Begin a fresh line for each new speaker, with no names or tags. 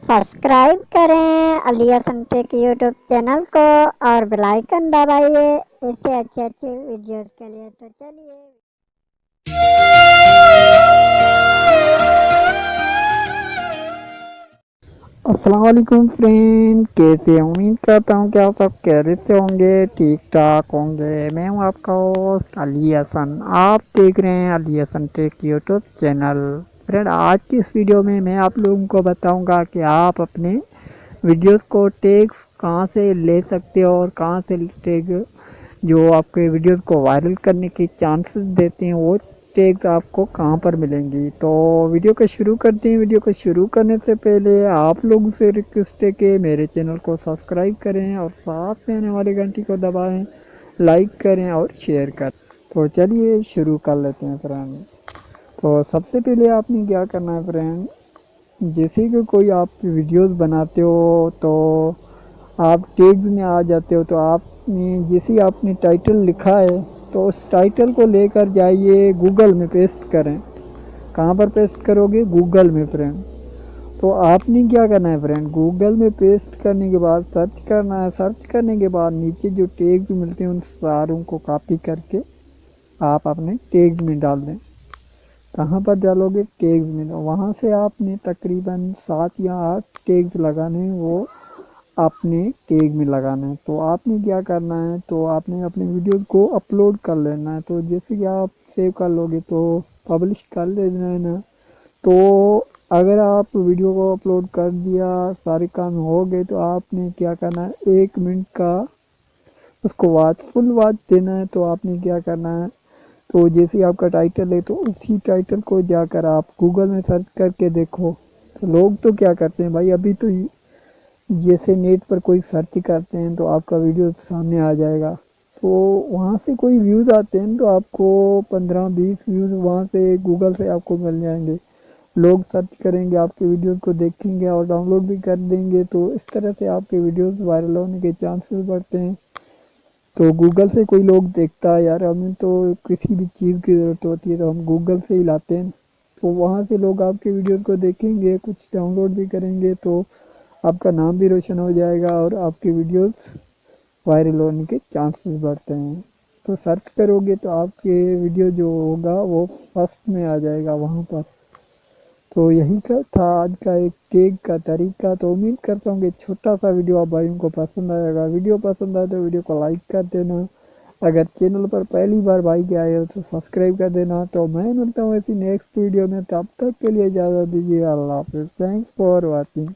Subscribe करें Ali Hasan tech YouTube channel को और बेल आइकन दबाइए ऐसे अच्छे अच्छे वीडियोस के लिए। तो चलिए
अस्सलाम वालेकुम फ्रेंड, कैसे हैं? उम्मीद करता हूँ कि आप सब खैरियत से होंगे, ठीक ठाक होंगे। मैं हूँ आपका होस्ट अली हसन। आप देख रहे हैं Ali Hasan tech YouTube channel. Friend, आज की इस वीडियो में मैं आप लोगों को बताऊंगा कि आप अपने वीडियोस को टैग्स कहाँ से ले सकते हो और कहाँ से टैग जो आपके वीडियोस को वायरल करने के चांसेस देते हैं वो टैग्स आपको कहाँ पर मिलेंगी। तो वीडियो को शुरू करते हैं। वीडियो को शुरू करने से पहले आप लोगों से रिक्वेस्ट है कि मेरे चैनल को सब्सक्राइब करें और साथ में आने वाली घंटी को दबाएं, लाइक करें और शेयर करें। तो चलिए शुरू कर लेते हैं फ्रेंड। तो सबसे पहले आपने क्या करना है फ्रेंड, जैसे कि कोई आप वीडियोस बनाते हो तो आप टैग्स में आ जाते हो। तो आपने जैसे ही आपने टाइटल लिखा है तो उस टाइटल को लेकर जाइए गूगल में पेस्ट करें। कहाँ पर पेस्ट करोगे? गूगल में फ्रेंड। तो आपने क्या करना है फ्रेंड, गूगल में पेस्ट करने के बाद सर्च करना है। सर्च करने के बाद नीचे जो टैग्स मिलते हैं उन सारों को कॉपी करके आप अपने टैग्स में डाल दें। कहाँ पर डालोगे? टैग्स में। वहाँ से आपने तकरीबन 7 या 8 टैग्स लगाने हैं, वो आपने टैग में लगाना है। तो आपने क्या करना है, तो आपने अपने वीडियो को अपलोड कर लेना है। तो जैसे कि आप सेव कर लोगे तो पब्लिश कर लेना है ना। तो अगर आप वीडियो को अपलोड कर दिया, सारे काम हो गए, तो आपने क्या करना है, 1 मिनट का उसको फुल वॉच देना है। तो आपने क्या करना है, तो जैसे ही आपका टाइटल है तो उसी टाइटल को जाकर आप गूगल में सर्च करके देखो। तो लोग तो क्या करते हैं भाई, अभी तो जैसे नेट पर कोई सर्च करते हैं तो आपका वीडियो सामने आ जाएगा। तो वहाँ से कोई व्यूज़ आते हैं तो आपको 15-20 व्यूज़ वहाँ से गूगल से आपको मिल जाएंगे। लोग सर्च करेंगे, आपके वीडियोस को देखेंगे और डाउनलोड भी कर देंगे। तो इस तरह से आपके वीडियोस वायरल होने के चांसेस बढ़ते हैं। तो गूगल से कोई लोग देखता है, यार हमें तो किसी भी चीज़ की ज़रूरत होती है तो हम गूगल से ही लाते हैं। तो वहाँ से लोग आपके वीडियोस को देखेंगे, कुछ डाउनलोड भी करेंगे, तो आपका नाम भी रोशन हो जाएगा और आपकी वीडियोस वायरल होने के चांसेस बढ़ते हैं। तो सर्च करोगे तो आपके वीडियो जो होगा वो फर्स्ट में आ जाएगा वहाँ पर। तो यही का था आज का एक टैग का तरीका। तो उम्मीद करता हूँ कि छोटा सा वीडियो आप भाइयों को पसंद आएगा। वीडियो पसंद आए तो वीडियो को लाइक कर देना। अगर चैनल पर पहली बार भाई के आए हो तो सब्सक्राइब कर देना। तो मैं मिलता हूँ ऐसी नेक्स्ट वीडियो में, तब तक के लिए इजाज़त दीजिए। अल्लाह हाफिज़। Thanks for watching.